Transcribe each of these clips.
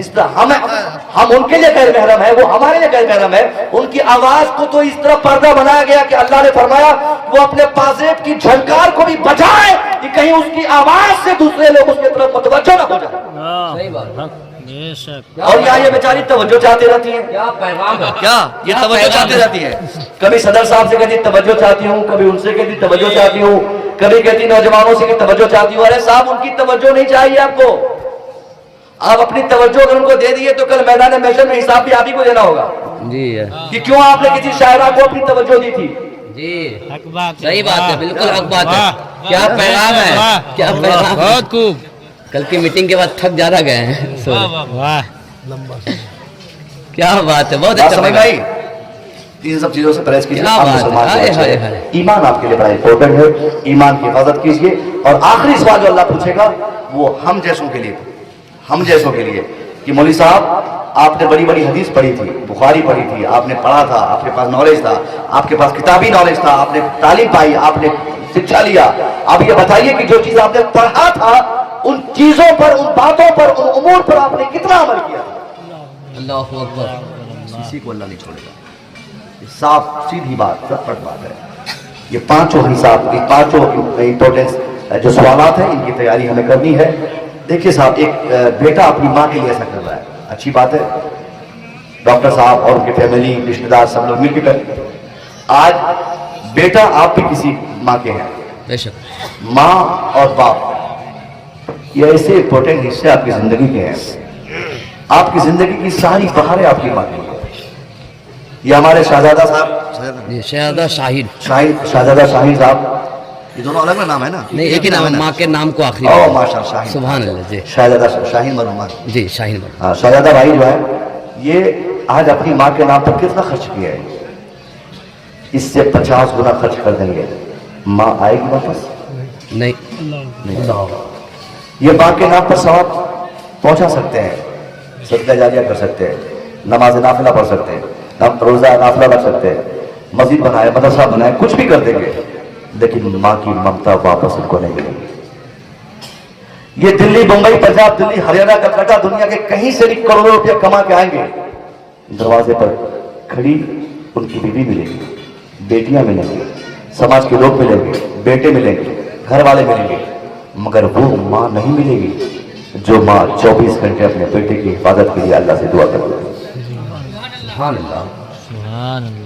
جس طرح ہم ان کے لیے غیر محرم ہے، وہ ہمارے لیے غیر محرم ہے. ان کی آواز کو تو اس طرح پردہ بنایا گیا کہ اللہ نے فرمایا وہ اپنے پازیب کی جھنکار کو بھی بچائے کہ کہیں اس کی آواز سے دوسرے لوگ اس کی طرف متوجہ نہ ہو جائے. صحیح بات. اور یہاں یہ بیچاری توجہ چاہتی رہتی ہے. کیا پیغام ہے. کیا یہ توجہ چاہتی رہتی ہے. کبھی صدر صاحب سے کہتی توجہ چاہتی ہوں، کبھی ان سے کہتی توجہ چاہتی ہوں، کبھی کہتی نوجوانوں سے کہ توجہ چاہتی ہوں. ارے صاحب ان کی توجہ نہیں چاہیے آپ کو. آپ اپنی توجہ اگر ان کو دے دیے تو کل میدان محشر میں حساب بھی آپ ہی کو دینا ہوگا جی کہ کیوں آپ نے کسی شاعرہ کو اپنی توجہ دی تھی. جی صحیح بات ہے، بالکل حق بات ہے. کیا پیغام ہے، کیا پیغام. بہت خوب. کل کی میٹنگ کے بعد تھک زیادہ گئے ہیں. کیا بات ہے، بہت اچھا سمجھ پیغام. آئی. ان سب چیزوں سے پرہیز کیجیے. کیا آپ بات ہے. مسلمان ہائے کو ہائے اچھا ہے. ہائے. ایمان آپ کے لیے بڑا امپورٹنٹ ہے. ایمان کی حفاظت کیجیے. اور آخری سوال جو اللہ پوچھے گا وہ ہم جیسوں کے لیے، ہم جیسوں کے لیے کہ مولوی صاحب آپ نے بڑی بڑی حدیث پڑھی تھی، بخاری پڑھی تھی، آپ نے پڑھا تھا، آپ کے پاس نالج تھا، آپ کے پاس کتابی نالج تھا، آپ نے تعلیم پائی، آپ نے شکشا لیا. اب یہ بتائیے کہ جو چیز آپ نے پڑھا تھا ان چیزوں پر، ان باتوں پر، ان امور پر آپ نے کتنا عمل کیا. اللہ اکبر. کسی کو اللہ نہیں چھوڑے گا. یہ صاف سیدھی بات، سچ بات ہے. یہ پانچوں حساب، یہ پانچوں امپورٹنس جو سوالات ہیں ان کی تیاری ہمیں کرنی ہے. دیکھیے صاحب، ایک بیٹا اپنی ماں کے لیے ایسا کر رہا ہے، اچھی بات ہے. ڈاکٹر صاحب اور ان کی فیملی، رشتہ دار سب لوگ مل کے کریں. آج بیٹا آپ بھی کسی ماں کے ہیں. بے شک. ماں اور باپ یہ ایسے امپورٹنٹ حصے آپ کی زندگی کے ہیں. آپ کی زندگی کی ساری بہاریں آپ کی ماں کی ہیں. یہ ہمارے شہزادہ صاحب، یہ شہزادہ شاہین. شہزادہ شاہین صاحب، یہ دونوں الگ نام ہے نا؟ نہیں ایک ہی نام ہے، ماں کے نام کو آخری. او ماشاءاللہ شاہین. سبحان اللہ. جی شہزادہ شاہین مرحوم. جی شاہین بھائی. ہاں، شہزادہ بھائی جو ہے یہ آج اپنی ماں کے نام پر کتنا خرچ کیا ہے؟ اس سے 50 گنا خرچ کر دیں گے. ماں آئے گی واپس؟ نہیں. یہ ماں کے نام پر ثواب پہنچا سکتے ہیں، صدقہ جاریہ کر سکتے ہیں، نماز نافلہ پڑھ سکتے ہیں، روزہ نافلہ رکھ سکتے ہیں، مسجد بنائے، مدرسہ بنائے، کچھ بھی کر دیں گے. لیکن ماں کی ممتا واپس ان کو نہیں ملے گی. یہ دلی، بمبئی، پنجاب، دلی، ہریانہ، کلکتہ، دنیا کے کہیں سے بھی کروڑوں روپے کما کے آئیں گے، دروازے پر کھڑی ان کی بیوی ملے گی، بیٹیاں ملیں گی، سماج کے لوگ ملیں گے، بیٹے ملیں گے، گھر والے ملیں گے، مگر وہ ماں نہیں ملے گی جو ماں 24 گھنٹے اپنے بیٹے کی حفاظت کے لیے اللہ سے دعا کرتی ہے. سبحان اللہ. سبحان اللہ.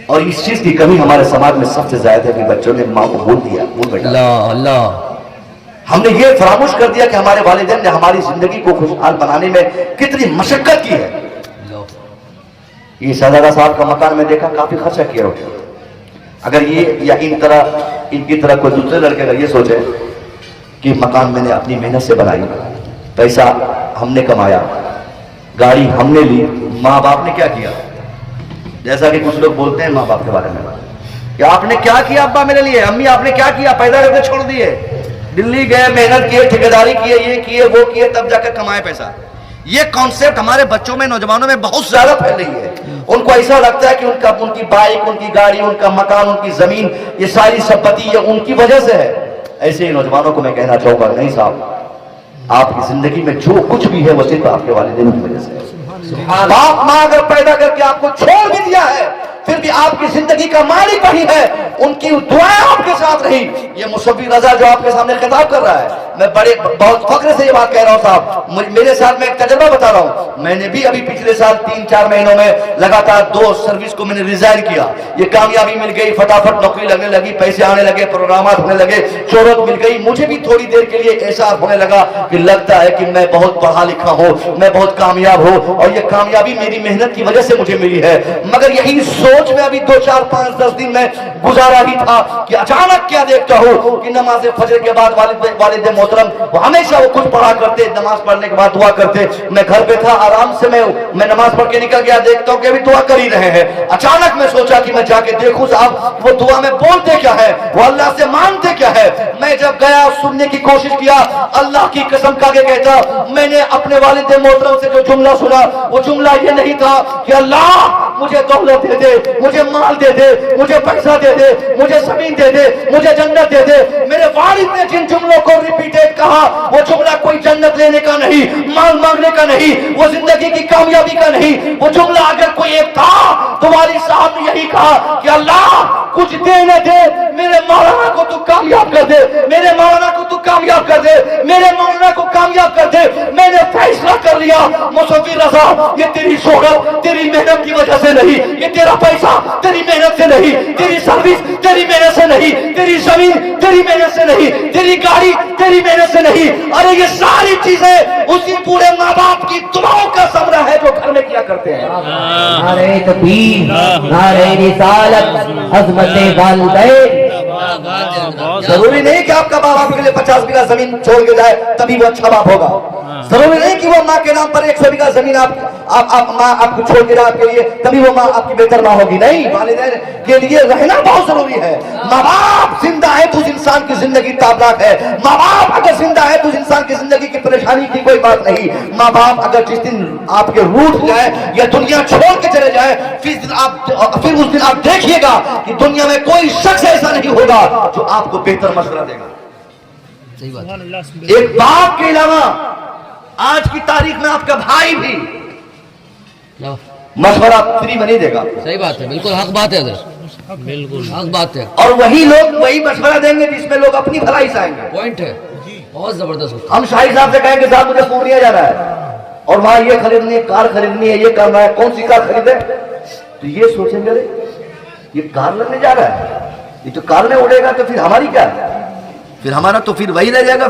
اور اس چیز کی کمی ہمارے سماج میں سب سے زیادہ ہے کہ بچوں نے ماں کو بھول دیا، بھول بیٹا. اللہ اللہ. ہم نے یہ فراموش کر دیا کہ ہمارے والدین نے ہماری زندگی کو خوشحال بنانے میں کتنی مشقت کی ہے. یہ شہزادہ صاحب کا مکان میں دیکھا کافی خرچہ کیا ہوتا. اگر یہ یا ان کی طرح کوئی دوسرے لڑکے اگر یہ سوچے کہ مکان میں نے اپنی محنت سے بنائی، پیسہ ہم نے کمایا، گاڑی ہم نے لی، ماں باپ نے کیا کیا؟ جیسا کہ کچھ لوگ بولتے ہیں ماں باپ کے بارے میں کہ آپ نے کیا کیا ابا میرے لیے، امی آپ نے کیا کیا، پیدا کر کے چھوڑ دیے، دلی گئے، محنت کیے، ٹھیکیداری کیے، یہ کیے وہ کیے، تب جا کر کمائے پیسہ. یہ کانسیپٹ ہمارے بچوں میں، نوجوانوں میں بہت زیادہ پھیل رہی ہے. ان کو ایسا لگتا ہے کہ ان کی بائک، ان کی گاڑی، ان کا مکان، ان کی زمین، یہ ساری سمپتی یہ ان کی وجہ سے ہے. ایسے ہی نوجوانوں کو میں کہنا چاہوں گا، نہیں صاحب، آپ کی زندگی میں جو کچھ بھی ہے وہ صرف آپ کے والدین کی وجہ سے ہے. باپ ماں اگر پیدا کر کے آپ کو چھوڑ بھی دیا ہے پھر بھی آپ کی زندگی کا مالک وہی ہے، ان کی دعائیں آپ کے ساتھ رہی. یہ مصطفی رضا جو آپ کے سامنے خطاب کر رہا ہے، میں بہت فخر سے یہ بات کہہ رہا ہوں صاحب. میرے ساتھ میں ایک تجربہ بتا رہا ہوں. میں نے بھی ابھی پچھلے سال 3-4 مہینوں میں لگاتار 2 سروس کو میں نے ریزائن کیا. یہ کامیابی مل گئی، فٹافٹ نوکری لگنے لگی، پیسے آنے لگے، پروگرامات ہونے لگے، شہرت مل گئی. مجھے بھی تھوڑی دیر کے لیے احساس ہونے لگا کہ لگتا ہے کہ میں بہت پڑھا لکھا ہوں، میں بہت کامیاب ہوں، اور یہ کامیابی میری محنت کی وجہ سے مجھے ملی ہے. مگر یہی سوچ میں ابھی 2, 4, 5, 10 دن میں گزارا ہی تھا کہ اچانک کیا دیکھتا ہوں کہ نماز فجر کے بعد والد محترم وہ ہمیشہ وہ کچھ پڑھا کرتے، نماز پڑھنے کے بعد دعا کرتے. میں گھر پہ تھا، آرام سے میں نماز پڑھ کے نکل گیا، دیکھتا ہوں کہ ابھی دعا کر ہی رہے ہیں. اچانک میں سوچا کہ میں جا کے دیکھوں صاحب وہ دعا میں بولتے کیا ہے، وہ اللہ سے مانگتے کیا ہے. میں جب گیا سننے کی کوشش کیا، اللہ کی قسم کھا کے کہتا میں نے اپنے والد محترم سے جو جملہ سنا وہ جملہ یہ نہیں تھا کہ اللہ مجھے دولت دے دے، مجھے مال دے دے، مجھے پیسہ دے دے، مجھے زمین دے دے، مجھے جنت دے دے۔ میرے والد نے جن جملوں کو ریپیٹیڈ کہا وہ جملہ کوئی جنت لینے کا نہیں، مال مانگنے کا نہیں، وہ زندگی کی کامیابی کا نہیں، وہ جملہ اگر کوئی ایک تھا تو والد صاحب نے یہی کہا کہ اللہ کچھ دے نہ دے، میرے مولانا کو تو کامیاب کر دے، میرے مولانا کو تو کامیاب کر دے، میرے مولانا کو کامیاب کر دے۔ میں نے فیصلہ کر لیا مصطفی رضا، یہ تیری شہرت تیری محنت کی وجہ سے نہیں، یہ تیرا پیسہ تیری محنت سے نہیں، تیری سروس تیری محنت سے نہیں، تیری زمین تیری محنت سے نہیں، تیری گاڑی تیری محنت سے نہیں، ارے یہ ساری چیزیں اسی پورے ماں باپ کی دعاؤں کا ثمرہ ہے جو گھر میں کیا کرتے ہیں۔ نعرہ تکبیر، نعرہ رسالت، عظمت والدین۔ ضروری نہیں کہ آپ کا باپ آپ کے لیے 50 بیگھہ زمین چھوڑ کے جائے تبھی وہ اچھا باپ ہوگا، ضروری نہیں کہ وہ ماں کے نام پر 100 بیگھہ زمین ماں آپ کو چھوڑ کے جائے آپ کے لیے تبھی وہ ماں آپ کی بہتر ماں ہوگی، نہیں، والدین کے لیے رہنا بہت ضروری ہے۔ ماں باپ زندہ ہے تو اس انسان کی زندگی تابناک ہے، ماں باپ اگر زندہ ہے تو اس انسان کی زندگی کی پریشانی کی کوئی بات نہیں۔ ماں باپ اگر جس دن آپ کے روٹھ جائے یا دنیا چھوڑ کے چلے جائے پھر اس دن آپ دیکھیے گا کہ دنیا میں کوئی شخص ایسا نہیں ہوگا جو آپ کو بہتر مشورہ دے گا۔ صحیح بات، ایک باپ کے علاوہ آج کی تاریخ میں آپ کا بھائی بھی مشورہ فری میں نہیں دے گا۔ صحیح بات ہے، بالکل حق بات ہے حضرت، بالکل حق بات ہے، اور وہی لوگ وہی مشورہ دیں گے جس میں لوگ اپنی بھلائی چاہیں گے۔ پوائنٹ ہے، بہت زبردست۔ ہم شاہی صاحب سے کہیں کہ صاحب مجھے پورنیہ جانا ہے اور وہاں یہ خریدنی ہے، کار خریدنی ہے، یہ کرنا ہے، کون سی کار خریدے؟ تو یہ سوچیں گے یہ کار لینے جا رہا ہے، یہ تو کار میں اڑے گا تو پھر ہماری کیا ہے؟ پھر ہمارا تو پھر وہی رہ جائے گا۔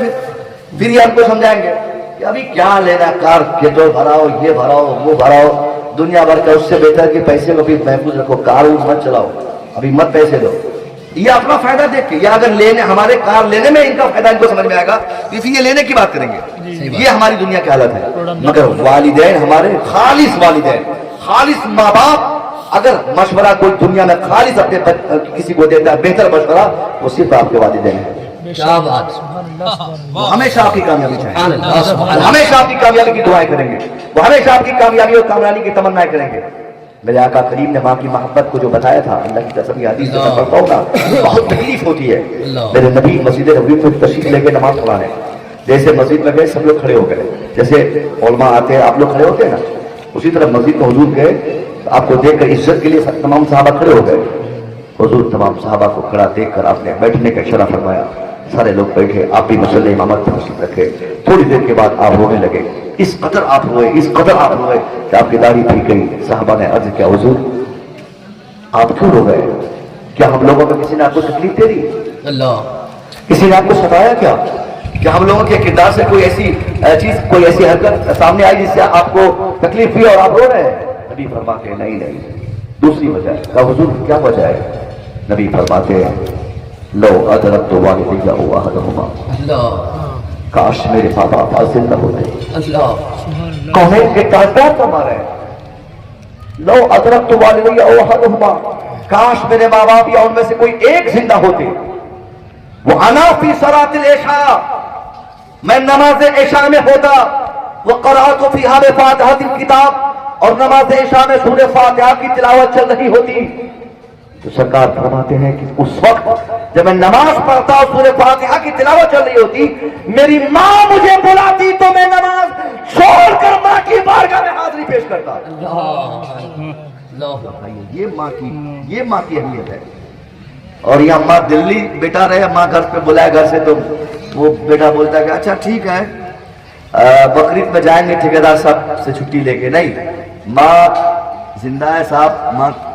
پھر یہ ہم کو سمجھائیں گے کہ ابھی کیا لینا، کار پیٹرول بھراؤ، یہ بھراؤ، وہ بھراؤ، دنیا بھر کا، اس سے بہتر کہ پیسے کو بھی محفوظ رکھو، کار مت چلاؤ، ابھی مت پیسے دو۔ یہ اپنا فائدہ دیکھ کے، یا اگر لینے ہمارے کار لینے میں ان کا فائدہ ان کو سمجھ میں آئے گا تو پھر یہ لینے کی بات کریں گے۔ یہ ہماری دنیا کی حالت ہے۔ مگر والدین ہمارے خالص والدین، خالص ماں باپ اگر مشورہ کوئی دنیا میں خالص اپنے کسی کو دیتا ہے بہتر مشورہ، وہ صرف آپ کے والدین ہیں۔ کیا بات، وہ ہمیشہ آپ کی کامیابی چاہیں سبحان اللہ، گے، سبحان وہ اللہ۔ ہمیشہ آپ کی کامیابی کی دعائیں کریں گے، وہ ہمیشہ آپ کی کامیابی اور کامیابی کی تمنا کریں گے۔ میرے آقا کریم نے ماں کی محبت کو جو بتایا تھا، اللہ کی قسم یہ حدیث میں پڑھتا ہوں نا بہت تکلیف ہوتی ہے۔ میرے نبی مسجد نبوی میں تشریف لے کے نماز پڑھانے، جیسے مسجد میں گئے سب لوگ کھڑے ہو گئے، جیسے علماء آتے ہیں آپ لوگ کھڑے ہوتے ہیں نا، اسی طرح مسجد میں حضور گئے، آپ کو دیکھ کر عزت کے لیے تمام صحابہ کھڑے ہو گئے۔ حضور تمام صحابہ کو کھڑا دیکھ کر آپ نے بیٹھنے کا اشارہ فرمایا، سارے لوگ بیٹھے، آپ بھی مسئلہ امامت تشریف رکھے۔ تھوڑی دیر کے بعد آپ رونے لگے، اس قدر آپ روئے کہ آپ کی داڑھی پھیک گئی۔ صحابہ نے عرض کیا حضور آپ کیوں رو گئے؟ کیا ہم لوگوں میں کسی نے آپ کو تکلیف دے دی؟ اللہ، کسی نے آپ کو ستایا کیا؟ کیا ہم لوگوں کے کردار سے کوئی ایسی چیز، کوئی ایسی حرکت سامنے آئی جس سے آپ کو تکلیف ہوئی اور آپ رو رہے ہیں؟ نبی فرماتے ہیں نہیں، دوسری وجہ ہے۔ کہا حضور کیا وجہ ہے؟ نبی فرماتے ہیں لو ادرکت والدی او احدہما، کاش میرے ماں باپ زندہ ہوتے۔ اللہ، کون کے تعداد فرما رہے ہیں لو ادرکت والدی او احدہما، کاش میرے ماں باپ یا ان میں سے کوئی ایک زندہ ہوتے۔ وانا فی صلاۃ العشاء، میں نماز عشاء میں ہوتا، وقرأت فیہا بفاتحۃ الکتاب، اور نماز عشاء میں سورہ فاتحہ کی تلاوت چل رہی ہوتی، تو سرکار فرماتے ہیں کہ اس وقت جب میں نماز پڑھتا اور سورہ فاتحہ کی تلاوت چل رہی ہوتی، میری ماں مجھے بلاتی تو میں نماز چھوڑ کر ماں کی بارگاہ میں حاضری پیش کرتا۔ یہ ماں کی اہمیت ہے۔ اور یہاں ماں دلی بیٹا رہے، ماں گھر پہ بلائے گھر سے تو وہ بیٹا بولتا ہے کہ اچھا ٹھیک ہے بقرعید میں جائیں گے ٹھیکیدار صاحب سے چھٹی لے کے۔ نہیں، ماں زندہ ہے صاحب،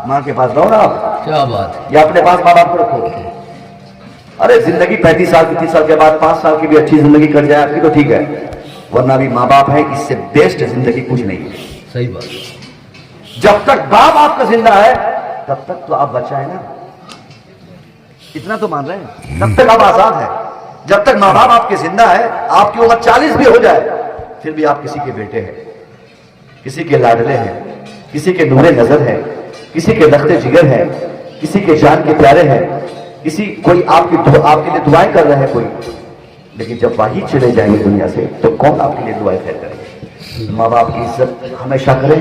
ماں کے پاس رہو نا آپ، کیا بات، یا اپنے پاس ماں باپ کو رکھو۔ ارے زندگی 35 سال کی 30 سال کے بعد 5 سال کی بھی اچھی زندگی کٹ جائے آپ کی تو ٹھیک ہے، ورنہ بھی ماں باپ ہے، اس سے بیسٹ زندگی کچھ نہیں ہے۔ صحیح بات، جب تک باپ آپ کا زندہ ہے تب تک تو آپ بچہ ہے نا، اتنا تو مان رہے ہیں، تب تک آپ آزاد ہیں۔ جب تک ماں باپ آپ کے زندہ ہے، آپ کی عمر 40 بھی ہو جائے پھر بھی آپ کسی کے بیٹے ہیں، کسی کے لاڈلے ہیں، کسی کے نور نظر ہیں، کسی کے لخت جگر ہیں، کسی کے جان کے پیارے ہیں، کوئی آپ کے لیے دعائیں کر رہے ہیں کوئی، لیکن جب وہی چلے جائیں گے دنیا سے تو کون آپ کے لیے دعائیں خیر کرے گا؟ ماں باپ کی عزت ہمیشہ کریں،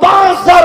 5,000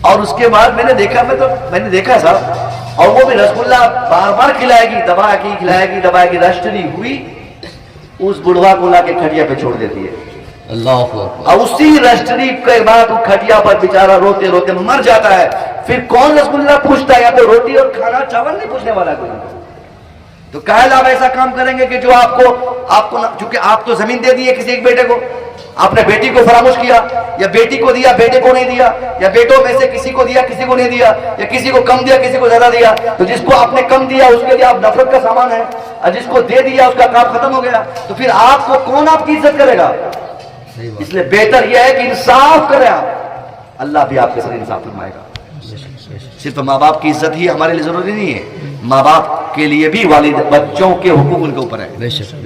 اور اس کے بعد میں نے دیکھا صاحب، اور وہ بھی رسگلہ بار بار کھلائے گی، دبائے گی، رشٹری ہوئی اس بڑھوا کو لا کے کھٹیا پہ چھوڑ دیتی ہے، اللہ اکبر، اور اسی رشٹری کے بعد کھٹیا پر بیچارہ روتے روتے مر جاتا ہے۔ پھر کون رسگلہ پوچھتا ہے؟ یا تو روٹی اور کھانا چاول نہیں پوچھنے والا کوئی۔ تو کاہل آپ ایسا کام کریں گے کہ جو آپ کو چونکہ آپ تو زمین دے دیے کسی ایک بیٹے کو، آپ نے بیٹی کو فراموش کیا، یا بیٹی کو دیا بیٹے کو نہیں دیا، یا بیٹوں میں سے کسی کو دیا کسی کو نہیں دیا، یا کسی کو کم دیا کسی کو زیادہ دیا، تو جس کو آپ نے کم دیا اس کے لیے آپ نفرت کا سامان ہے، اور جس کو دے دیا اس کا کام ختم ہو گیا، تو پھر آپ کو کون آپ کی عزت کرے گا؟ اس لیے بہتر یہ ہے کہ انصاف کریں آپ، اللہ بھی آپ کے ساتھ انصاف فرمائے گا۔ صرف ماں باپ کی عزت ہی ہمارے لیے ضروری نہیں ہے، ماں باپ کے لیے بھی والد بچوں کے حقوق ان کے اوپر ہے،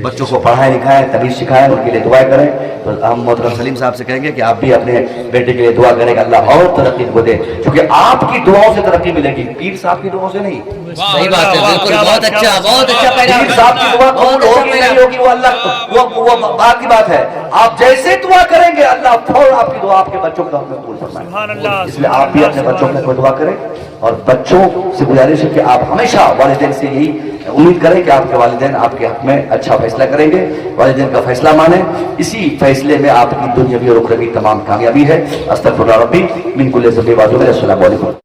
بچوں کو پڑھائیں لکھائیں، تمیز سکھائیں، ان کے لیے دعائیں کریں۔ تو ہم محترم سلیم صاحب سے کہیں گے کہ آپ بھی اپنے بیٹے کے لیے دعا کریں کہ اللہ اور ترقی کو دے، کیونکہ آپ کی دعاؤں سے ترقی ملے گی، پیر صاحب کی دعاؤں سے نہیں۔ صحیح بات ہے، بالکل، بہت اچھا پیغام پیر صاحب کی دعا قبول ہوگی نہیں ہوگی وہ اللہ وہ بات کی بات ہے، آپ جیسے دعا کریں گے اللہ فوراً آپ کی دعا آپ کے بچوں کا قبول فرمائے۔ اس لیے آپ بھی اپنے بچوں کے لیے دعا کریں، اور بچوں سے گزارش ہے کہ آپ ہمیشہ والدین سے یہی امید کریں کہ آپ کے والدین آپ کے حق میں اچھا فیصلہ کریں گے، والدین کا فیصلہ مانیں، اسی فیصلے میں آپ کی دنیاوی اور اخروی تمام کامیابی ہے۔ استغفر اللہ ربی من کل ذنب و اتوب الیہ۔ السلام علیکم۔